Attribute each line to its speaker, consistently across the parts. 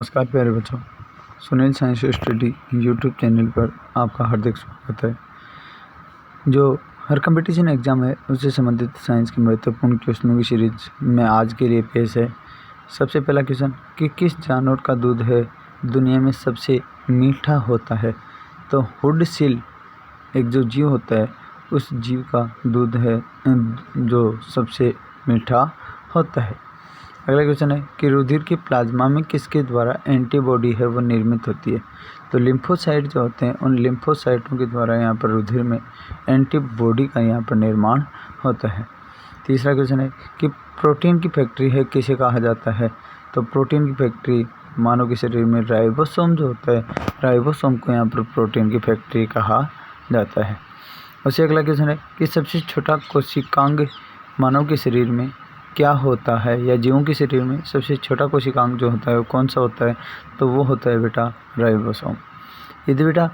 Speaker 1: नमस्कार प्यारे बच्चों, Sunil science study YouTube channel पर आपका हार्दिक स्वागत है। जो हर कंपटीशन एग्ज़ाम है उससे संबंधित साइंस की महत्वपूर्ण क्वेश्चनों की सीरीज में आज के लिए पेश है। सबसे पहला क्वेश्चन कि किस जानवर का दूध है दुनिया में सबसे मीठा होता है। तो हुड सील एक जो जीव होता है उस जीव का दूध है जो सबसे मीठा होता है। अगला क्वेश्चन है कि रुधिर की प्लाज्मा में किसके द्वारा एंटीबॉडी है वो निर्मित होती है। तो लिम्फोसाइट जो होते हैं उन लिम्फोसाइटों के द्वारा यहाँ पर रुधिर में एंटीबॉडी का यहाँ पर निर्माण होता है। तीसरा क्वेश्चन है कि प्रोटीन की फैक्ट्री है किसे कहा जाता है। तो प्रोटीन की फैक्ट्री मानव के शरीर में राइबोसोम जो होता है, राइबोसोम को यहाँ पर प्रोटीन की फैक्ट्री कहा जाता है। उससे अगला क्वेश्चन है कि सबसे छोटा कोशिकांग मानव के शरीर में क्या होता है, या जीवों के शरीर में सबसे छोटा कोशिकांग जो होता है वो कौन सा होता है। तो वो होता है बेटा राइबोसोम। यदि बेटा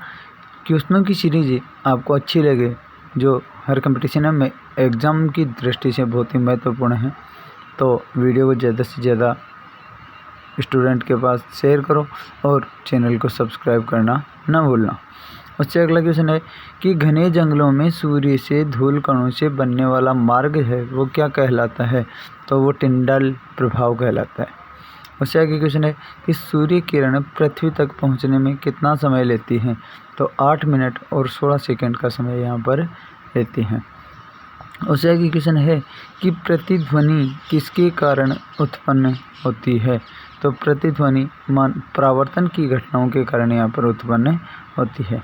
Speaker 1: क्वेश्चनों की सीरीज आपको अच्छी लगे जो हर कंपटीशन में एग्ज़ाम की दृष्टि से बहुत ही महत्वपूर्ण है, तो वीडियो को ज़्यादा से ज़्यादा स्टूडेंट के पास शेयर करो और चैनल को सब्सक्राइब करना न भूलना। उससे अगला क्वेश्चन है कि घने जंगलों में सूर्य से धूल कणों से बनने वाला मार्ग है वो क्या कहलाता है। तो वो टिंडल प्रभाव कहलाता है। उससे आगे क्वेश्चन है कि सूर्य किरण पृथ्वी तक पहुंचने में कितना समय लेती हैं। तो 8 मिनट और 16 सेकंड का समय यहाँ पर लेती हैं। उससे आगे क्वेश्चन है कि प्रतिध्वनि किसके कारण उत्पन्न होती है। तो प्रतिध्वनि परावर्तन की घटनाओं के कारण यहाँ पर उत्पन्न होती है।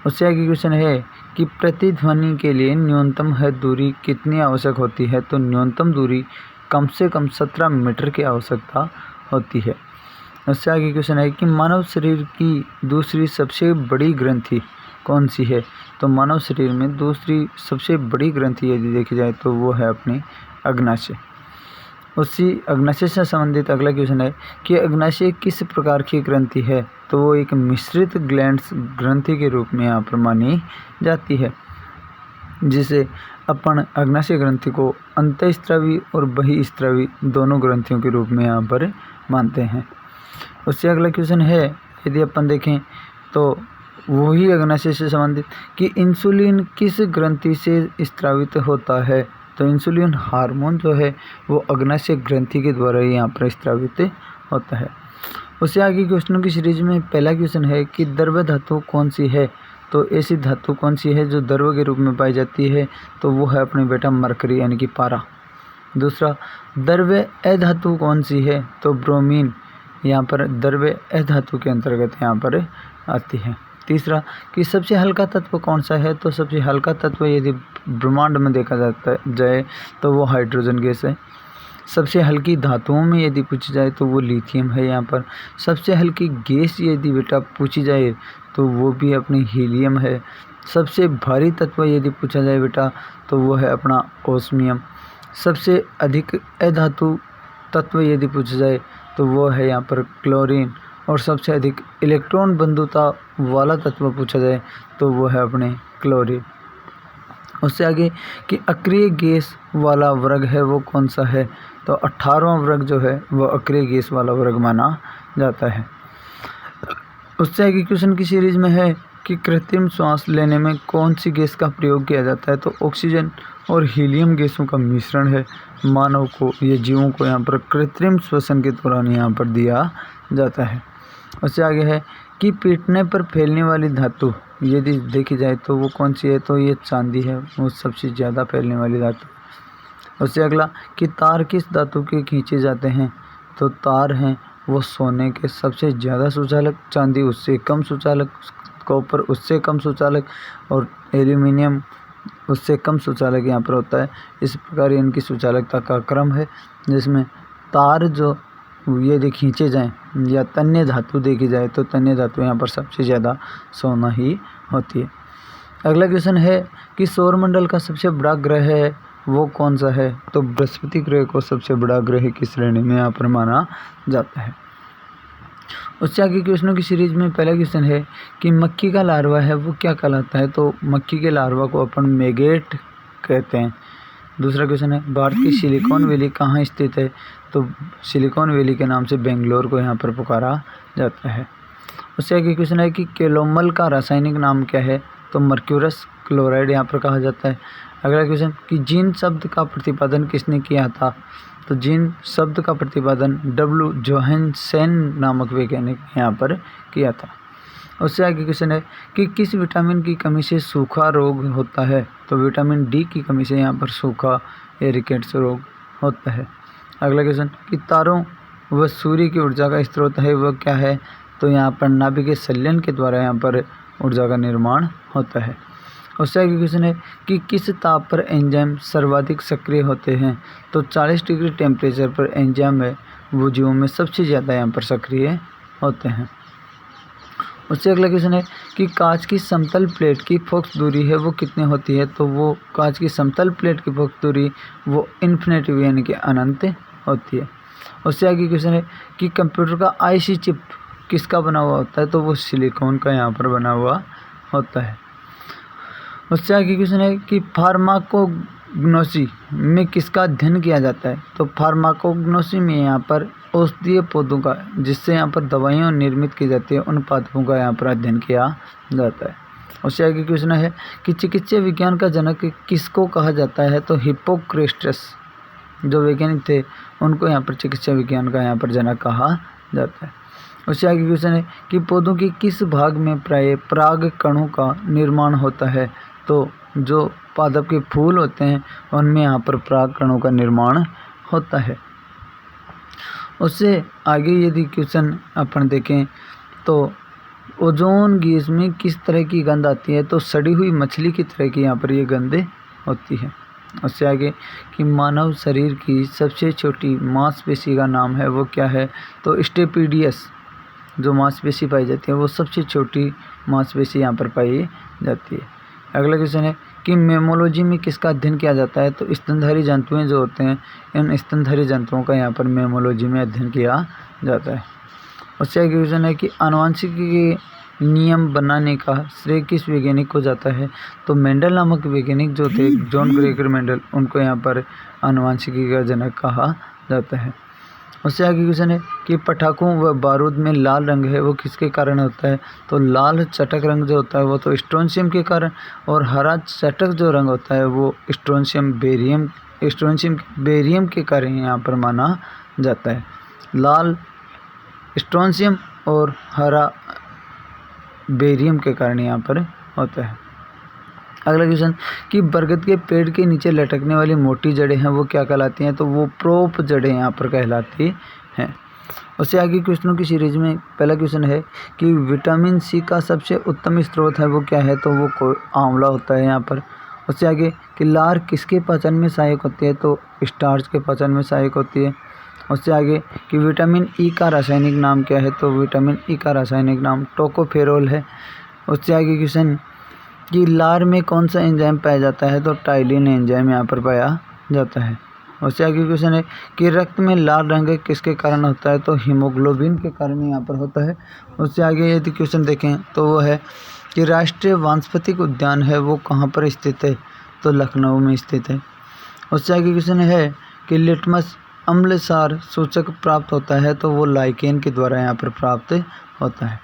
Speaker 1: उससे आगे क्वेश्चन है कि प्रतिध्वनि के लिए न्यूनतम है दूरी कितनी आवश्यक होती है। तो न्यूनतम दूरी कम से कम 17 मीटर की आवश्यकता होती है। उससे आगे क्वेश्चन है कि मानव शरीर की दूसरी सबसे बड़ी ग्रंथि कौन सी है। तो मानव शरीर में दूसरी सबसे बड़ी ग्रंथि यदि देखी जाए तो वो है अपनी अग्नाशय। उसी अग्नाशय से संबंधित अगला क्वेश्चन है कि अग्नाशय किस प्रकार की ग्रंथि है। तो वो एक मिश्रित ग्लैंड्स ग्रंथि के रूप में यहाँ पर मानी जाती है, जिसे अपन अग्नाशय ग्रंथि को अंतःस्रावी और बहिःस्रावी दोनों ग्रंथियों के रूप में यहाँ पर मानते हैं। उससे अगला क्वेश्चन है यदि अपन देखें तो वही अग्नाशय से संबंधित कि इंसुलिन किस ग्रंथि से स्रावित होता है। तो इंसुलिन हार्मोन जो है वो अग्नाशय ग्रंथि के द्वारा ही यहाँ पर स्रावित होता है। उससे आगे क्वेश्चनों की सीरीज में पहला क्वेश्चन है कि द्रव्य धातु कौन सी है। तो ऐसी धातु कौन सी है जो द्रव्य के रूप में पाई जाती है। तो वो है अपने बेटा मरकरी यानी कि पारा। दूसरा, द्रव्य अधातु कौन सी है। तो ब्रोमीन यहाँ पर द्रव्य अधातु के अंतर्गत यहाँ पर आती है। तीसरा, कि सबसे हल्का तत्व कौन सा है। तो सबसे हल्का तत्व यदि ब्रह्मांड में देखा जाए तो वो हाइड्रोजन गैस है। सबसे हल्की धातुओं में यदि पूछी जाए तो वो लिथियम है। यहाँ पर सबसे हल्की गैस यदि बेटा पूछी जाए तो वो भी अपनी हीलियम है। सबसे भारी तत्व यदि पूछा जाए बेटा तो वो है अपना ओस्मियम। सबसे अधिक अधातु तत्व यदि पूछा जाए तो वो है यहाँ पर क्लोरीन। और सबसे अधिक इलेक्ट्रॉन बंधुता वाला तत्व पूछा जाए तो वो है अपने क्लोरीन। उससे आगे कि अक्रिय गैस वाला वर्ग है वो कौन सा है। तो 18वां वर्ग जो है वो अक्रिय गैस वाला वर्ग माना जाता है। उससे आगे क्वेश्चन की सीरीज में है कि कृत्रिम श्वास लेने में कौन सी गैस का प्रयोग किया जाता है। तो ऑक्सीजन और हीलियम गैसों का मिश्रण है मानव को या जीवों को यहाँ पर कृत्रिम श्वसन के दौरान यहाँ पर दिया जाता है। उससे आगे है कि पीटने पर फैलने वाली धातु यदि देखी जाए तो वो कौन सी है। तो ये चांदी है, वो सबसे ज़्यादा फैलने वाली धातु। उससे अगला कि तार किस धातु के खींचे जाते हैं। तो तार हैं वो सोने के सबसे ज़्यादा सुचालक, चांदी उससे कम सुचालक, कॉपर उससे कम सुचालक और एल्यूमिनियम उससे कम सुचालक यहाँ पर होता है। इस प्रकार इनकी सुचालकता का क्रम है, जिसमें तार जो यदि खींचे जाएं या तन्य धातु देखी जाए तो तन्य धातु यहाँ पर सबसे ज़्यादा सोना ही होती है। अगला क्वेश्चन है कि सौरमंडल का सबसे बड़ा ग्रह है वो कौन सा है। तो बृहस्पति ग्रह को सबसे बड़ा ग्रह की श्रेणी में यहाँ पर माना जाता है। उससे आगे क्वेश्चनों की सीरीज में पहला क्वेश्चन है कि मक्खी का लार्वा है वो क्या कहलाता है। तो मक्खी के लार्वा को अपन मैगेट कहते हैं। दूसरा क्वेश्चन है भारत की सिलिकॉन वैली कहाँ स्थित है? तो सिलिकॉन वैली के नाम से बेंगलोर को यहाँ पर पुकारा जाता है। उससे आगे क्वेश्चन है कि कैलोमल का रासायनिक नाम क्या है? तो मर्क्यूरस क्लोराइड यहाँ पर कहा जाता है। अगला क्वेश्चन कि जीन शब्द का प्रतिपादन किसने किया था? तो जीन शब्द का प्रतिपादन डब्ल्यू जोहानसन नामक वैज्ञानिक ने यहाँ पर किया था। उससे आगे क्वेश्चन है कि किस विटामिन की कमी से सूखा रोग होता है? तो विटामिन डी की कमी से यहाँ पर सूखा या रिकेट्स रोग होता है। अगला क्वेश्चन कि तारों व सूर्य की ऊर्जा का स्रोत है वह क्या है? तो यहाँ पर नाभिकीय संलयन के द्वारा यहाँ पर ऊर्जा का निर्माण होता है। उससे आगे क्वेश्चन है कि किस ताप पर एंजाइम सर्वाधिक सक्रिय होते हैं? तो 40 डिग्री टेम्परेचर पर एंजाइम है वो जीवों में सबसे ज़्यादा यहाँ पर सक्रिय होते हैं। उससे अगला क्वेश्चन है कि कांच की समतल प्लेट की फोकस दूरी है वो कितनी होती है? तो वो कांच की समतल प्लेट की फोकस दूरी वो इन्फिनिटी यानी कि अनंत होती है। उससे आगे क्वेश्चन है कि कंप्यूटर का आईसी चिप किसका बना हुआ होता है? तो वो सिलिकॉन का यहाँ पर बना हुआ होता है। उससे आगे क्वेश्चन है कि फार्माकोग्नोसी में किसका अध्ययन किया जाता है? तो फार्माकोग्नोसी में यहाँ पर औषधीय पौधों का, जिससे यहाँ पर दवाइयाँ निर्मित की जाती है, उन पादपों का यहाँ पर अध्ययन किया जाता है। उससे आगे क्वेश्चन है कि चिकित्सा विज्ञान का जनक किसको कहा जाता है? तो हिप्पोक्रेटस जो वैज्ञानिक थे उनको यहाँ पर चिकित्सा विज्ञान का यहाँ पर जनक कहा जाता है। उससे आगे क्वेश्चन है कि पौधों के किस भाग में प्राय पराग कणों का निर्माण होता है? तो जो पादप के फूल होते हैं उनमें यहाँ पर पराग कणों का निर्माण होता है। उससे आगे यदि क्वेश्चन अपन देखें तो ओजोन गैस में किस तरह की गंध आती है? तो सड़ी हुई मछली की तरह की यहाँ पर ये गंध होती है। उससे आगे कि मानव शरीर की सबसे छोटी मांसपेशी का नाम है वो क्या है? तो स्टेपिडियस जो मांसपेशी पाई जाती है वो सबसे छोटी मांसपेशी यहाँ पर पाई जाती है। अगला क्वेश्चन है कि मेमोलॉजी में किसका अध्ययन किया जाता है? तो स्तनधारी जंतुएं जो होते हैं इन स्तनधारी जंतुओं का यहाँ पर मेमोलॉजी में अध्ययन किया जाता है। उससे आगे क्वेश्चन है कि आनुवंशिकी के नियम बनाने का श्रेय किस वैज्ञानिक को जाता है? तो मेंडल नामक वैज्ञानिक जो थे जॉन ग्रेगर मेंडल, उनको यहाँ पर आनुवंशिकी का जनक कहा जाता है। उससे आगे क्वेश्चन है कि पटाखों व बारूद में लाल रंग है वो किसके कारण होता है? तो लाल चटक रंग जो होता है वो तो स्ट्रोंशियम के कारण, और हरा चटक जो रंग होता है वो स्ट्रोंशियम बेरियम के कारण यहाँ पर माना जाता है। लाल स्ट्रोंशियम और हरा बेरियम के कारण यहाँ पर होता है। अगला क्वेश्चन कि बरगद के पेड़ के नीचे लटकने वाली मोटी जड़ें हैं वो क्या कहलाती हैं? तो वो प्रोप जड़ें यहाँ पर कहलाती हैं। उससे आगे क्वेश्चनों की सीरीज में पहला क्वेश्चन है कि विटामिन सी का सबसे उत्तम स्रोत है वो क्या है? तो वो आंवला होता है यहाँ पर। उससे आगे कि लार किसके पाचन में सहायक होती है? तो स्टार्च के पाचन में सहायक होती है। उससे आगे कि विटामिन ई का रासायनिक नाम क्या है? तो विटामिन ई का रासायनिक नाम टोकोफेरोल है। उससे आगे क्वेश्चन कि लार में कौन सा एंजाइम पाया जाता है? तो टाइलिन एंजाइम यहाँ पर पाया जाता है। उससे आगे क्वेश्चन है कि रक्त में लाल रंग किसके कारण होता है? तो हीमोग्लोबिन के कारण यहाँ पर होता है। उससे आगे यदि क्वेश्चन देखें तो वो है कि राष्ट्रीय वानस्पतिक उद्यान है वो कहाँ पर स्थित है? तो लखनऊ में स्थित है। उससे आगे क्वेश्चन है कि लिटमस अम्ल सार सूचक प्राप्त होता है तो वो लाइकेन के द्वारा यहाँ पर प्राप्त होता है।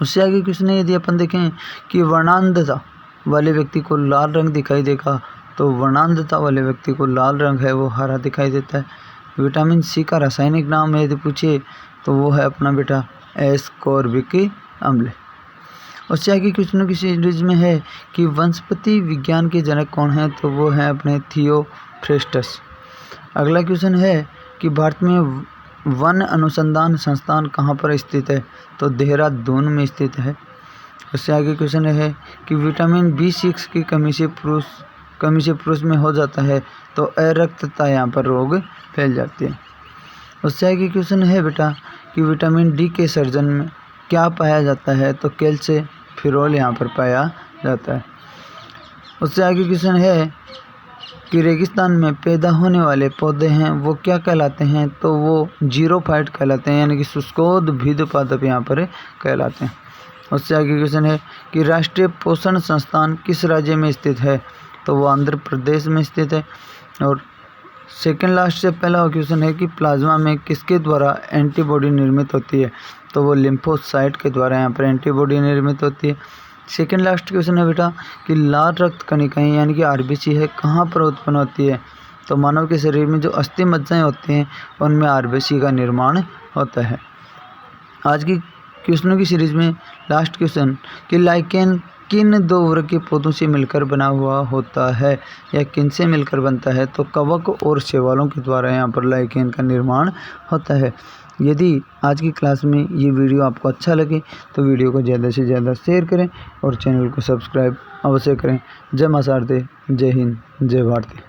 Speaker 1: उससे आगे क्वेश्चन है यदि अपन देखें कि वर्णांधता वाले व्यक्ति को लाल रंग दिखाई देगा, तो वर्णांधता वाले व्यक्ति को लाल रंग है वो हरा दिखाई देता है। विटामिन सी का रासायनिक नाम यदि पूछे तो वो है अपना बेटा एस्कॉर्बिक अम्ल। उससे आगे क्वेश्चनों की सीरीज में है कि वनस्पति विज्ञान के जनक कौन है? तो वो है अपने थियोफ्रेस्टस। अगला क्वेश्चन है कि भारत में वन अनुसंधान संस्थान कहाँ पर स्थित है? तो देहरादून में स्थित है। उससे आगे क्वेश्चन है कि विटामिन B6 की कमी से पुरुष में हो जाता है तो अरक्तता यहाँ पर रोग फैल जाती है। उससे आगे क्वेश्चन है बेटा कि विटामिन डी के सर्जन में क्या पाया जाता है? तो कैल्सिफेरॉल यहाँ पर पाया जाता है। उससे आगे क्वेश्चन है कि रेगिस्तान में पैदा होने वाले पौधे हैं वो क्या कहलाते हैं? तो वो जीरोफाइट कहलाते हैं, यानी कि शुष्कोद्भिद पादप यहाँ पर कहलाते हैं। उससे आगे क्वेश्चन है कि राष्ट्रीय पोषण संस्थान किस राज्य में स्थित है? तो वो आंध्र प्रदेश में स्थित है। और सेकंड लास्ट से पहला क्वेश्चन है कि प्लाज्मा में किसके द्वारा एंटीबॉडी निर्मित होती है, तो वो लिम्फोसाइट के द्वारा यहाँ पर एंटीबॉडी निर्मित होती है। सेकंड लास्ट क्वेश्चन है बेटा कि लाल रक्त कणिकाएं यानी कि आरबीसी है कहाँ पर उत्पन्न होती है, तो मानव के शरीर में जो अस्थि मज्जाएं होती हैं उनमें आरबीसी का निर्माण होता है। आज की क्वेश्चनों की सीरीज में लास्ट क्वेश्चन कि लाइकेन किन दो वर्गीय पौधों से मिलकर बना हुआ होता है या किन से मिलकर बनता है, तो कवक और शैवालों के द्वारा यहाँ पर लाइकेन का निर्माण होता है। यदि आज की क्लास में ये वीडियो आपको अच्छा लगे तो वीडियो को ज़्यादा से ज़्यादा शेयर करें और चैनल को सब्सक्राइब अवश्य करें। जय मां शारदे, जय हिंद, जय भारती।